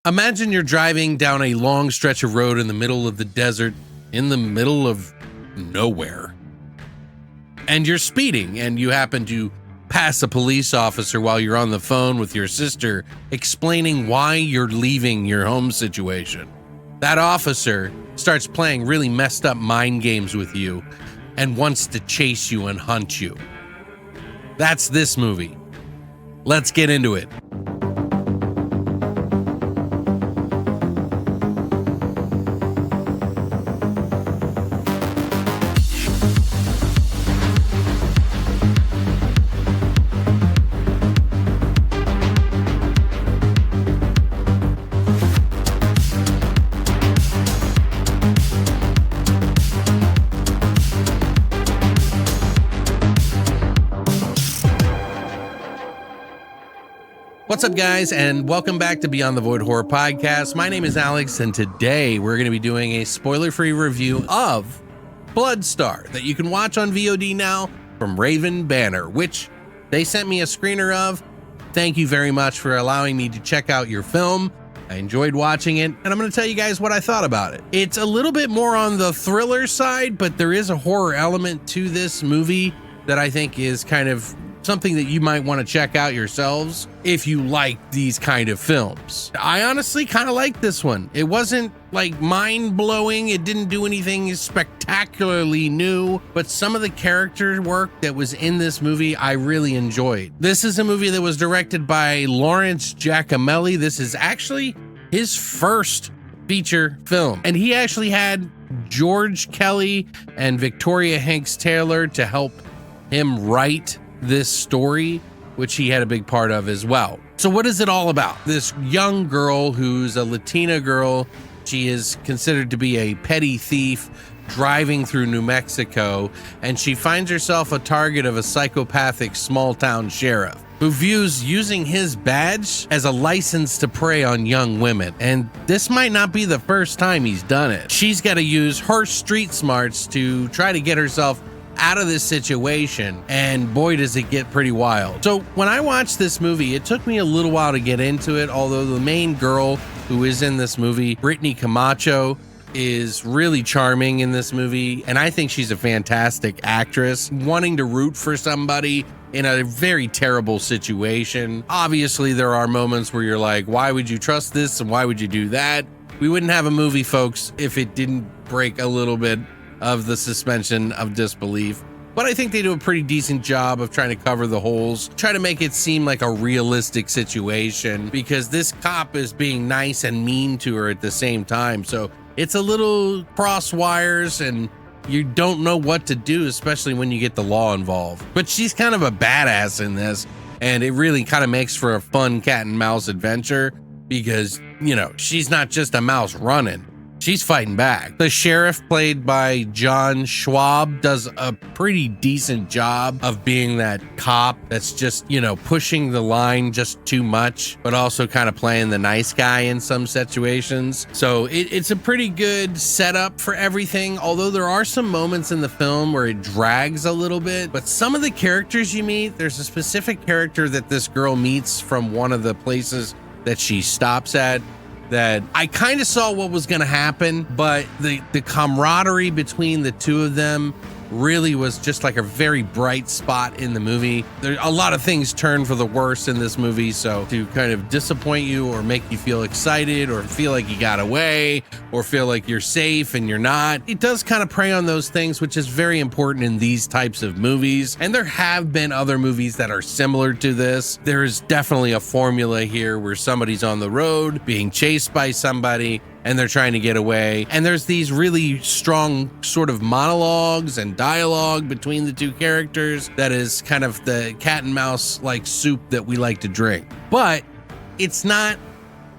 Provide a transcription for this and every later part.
Imagine you're driving down a long stretch of road in the middle of the desert, in the middle of nowhere. And you're speeding, and you happen to pass a police officer while you're on the phone with your sister, explaining why you're leaving your home situation. That officer starts playing really messed up mind games with you and wants to chase you and hunt you. That's this movie. Let's get into it. What's up, guys, and welcome back to Beyond the Void Horror Podcast. My name is Alex, and today we're going to be doing a spoiler-free review of Bloodstar that you can watch on VOD now from Raven Banner, which they sent me a screener of. Thank you very much for allowing me to check out your film. I enjoyed watching it, and I'm going to tell you guys what I thought about it. It's a little bit more on the thriller side, but there is a horror element to this movie that I think is kind of something that you might want to check out yourselves if you like these kind of films. I honestly kind of like this one. It wasn't like mind-blowing. It didn't do anything spectacularly new, but some of the character work that was in this movie I really enjoyed. This is a movie that was directed by Lawrence Giacomelli. This is actually his first feature film, and he actually had George Kelly and Victoria Hanks Taylor to help him write this story, which he had a big part of as well. So what is it all about? This young girl who's a Latina girl, she is considered to be a petty thief driving through New Mexico, and she finds herself a target of a psychopathic small-town sheriff who views using his badge as a license to prey on young women. And this might not be the first time he's done it. She's got to use her street smarts to try to get herself out of this situation, and boy does it get pretty wild. So when I watched this movie, it took me a little while to get into it, although the main girl who is in this movie, Brittany Camacho, is really charming in this movie, and I think she's a fantastic actress, wanting to root for somebody in a very terrible situation. Obviously, there are moments where you're like, why would you trust this and why would you do that? We wouldn't have a movie, folks, if it didn't break a little bit of the suspension of disbelief. But I think they do a pretty decent job of trying to cover the holes, try to make it seem like a realistic situation, because this cop is being nice and mean to her at the same time. So it's a little cross wires and you don't know what to do, especially when you get the law involved. But she's kind of a badass in this, and it really kind of makes for a fun cat and mouse adventure because, you know, she's not just a mouse running. She's fighting back. The sheriff, played by John Schwab, does a pretty decent job of being that cop that's just, you know, pushing the line just too much, but also kind of playing the nice guy in some situations. So it's a pretty good setup for everything, although there are some moments in the film where it drags a little bit. But some of the characters you meet, there's a specific character that this girl meets from one of the places that she stops at, that I kind of saw what was going to happen, but the camaraderie between the two of them really was just like a very bright spot in the movie. There a lot of things turn for the worse in this movie, so to kind of disappoint you or make you feel excited or feel like you got away or feel like you're safe and you're not, it does kind of prey on those things, which is very important in these types of movies. And there have been other movies that are similar to this. There is definitely a formula here where somebody's on the road being chased by somebody and they're trying to get away. And there's these really strong sort of monologues and dialogue between the two characters that is kind of the cat and mouse like soup that we like to drink. But it's not,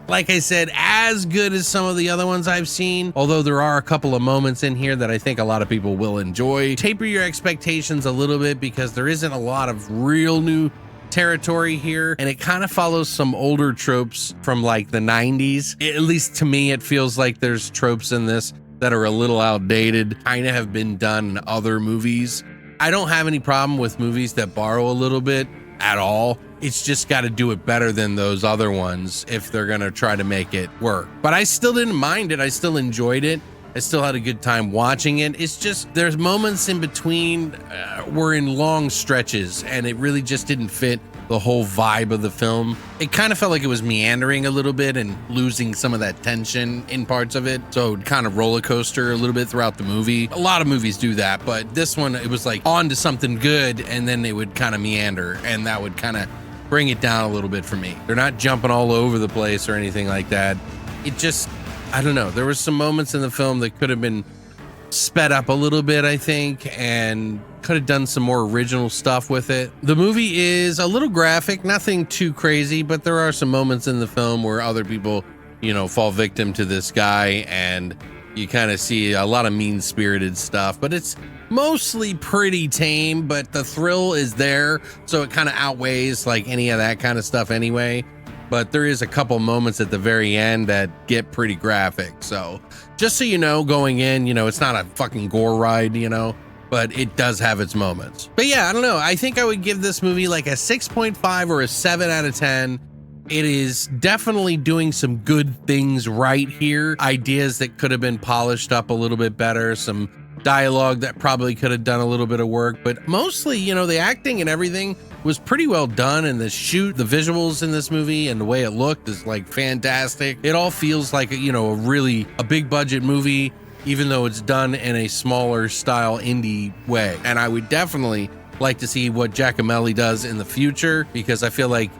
like I said, as good as some of the other ones I've seen, although there are a couple of moments in here that I think a lot of people will enjoy. Taper your expectations a little bit because there isn't a lot of real new territory here, and it kind of follows some older tropes from like the 90s. At least to me, it feels like there's tropes in this that are a little outdated, kind of have been done in other movies. I don't have any problem with movies that borrow a little bit at all. It's just got to do it better than those other ones if they're going to try to make it work. But I still didn't mind it. I still enjoyed it. I still had a good time watching it. It's just there's moments in between were in long stretches, and it really just didn't fit the whole vibe of the film. It kind of felt like it was meandering a little bit and losing some of that tension in parts of it. So it would kind of roller coaster a little bit throughout the movie. A lot of movies do that, but this one, it was like on to something good, and then it would kind of meander, and that would kind of bring it down a little bit for me. They're not jumping all over the place or anything like that. It just, I don't know. There were some moments in the film that could have been sped up a little bit, I think, and could have done some more original stuff with it. The movie is a little graphic, nothing too crazy, but there are some moments in the film where other people, you know, fall victim to this guy, and you kind of see a lot of mean-spirited stuff, but it's mostly pretty tame, but the thrill is there, so it kind of outweighs like any of that kind of stuff anyway. But there is a couple moments at the very end that get pretty graphic. So just so you know, going in, you know, it's not a fucking gore ride, you know, but it does have its moments. But yeah, I don't know. I think I would give this movie like a 6.5 or a 7 out of 10. It is definitely doing some good things right here. Ideas that could have been polished up a little bit better. Some dialogue that probably could have done a little bit of work, but mostly, you know, the acting and everything was pretty well done, and the visuals in this movie and the way it looked is like fantastic. It all feels like, you know, a big budget movie, even though it's done in a smaller style indie way. And I would definitely like to see what Giacomelli does in the future, because I feel like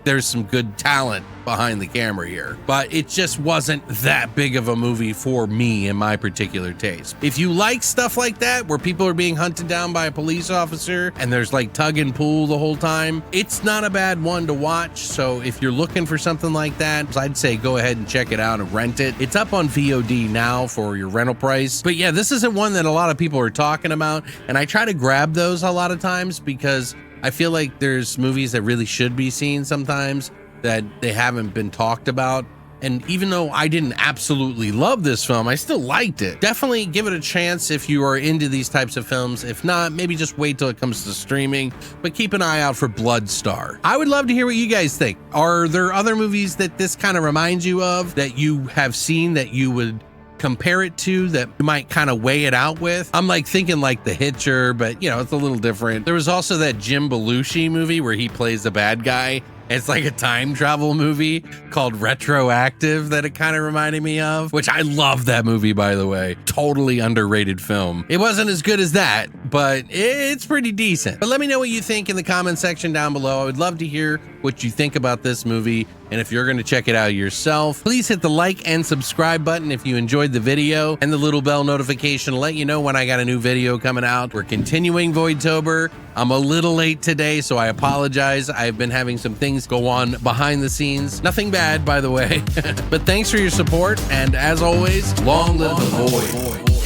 there's some good talent behind the camera here, but it just wasn't that big of a movie for me in my particular taste. If you like stuff like that, where people are being hunted down by a police officer and there's like tug and pull the whole time, it's not a bad one to watch. So if you're looking for something like that, I'd say go ahead and check it out and rent it. It's up on VOD now for your rental price. But yeah, this isn't one that a lot of people are talking about, and I try to grab those a lot of times because I feel like there's movies that really should be seen sometimes that they haven't been talked about. And even though I didn't absolutely love this film, I still liked it. Definitely give it a chance if you are into these types of films. If not, maybe just wait till it comes to streaming, but keep an eye out for Bloodstar. I would love to hear what you guys think. Are there other movies that this kind of reminds you of that you have seen that you would compare it to, that you might kind of weigh it out with? I'm like thinking like The Hitcher, but you know, it's a little different. There was also that Jim Belushi movie where he plays the bad guy. It's like a time travel movie called Retroactive that it kind of reminded me of, which I love that movie, by the way. Totally underrated film. It wasn't as good as that, but it's pretty decent. But let me know what you think in the comment section down below. I would love to hear what you think about this movie. And if you're going to check it out yourself, please hit the like and subscribe button if you enjoyed the video, and the little bell notification to let you know when I got a new video coming out. We're continuing Voidtober. I'm a little late today, so I apologize. I've been having some things go on behind the scenes. Nothing bad, by the way. But thanks for your support, and as always, long live the Void.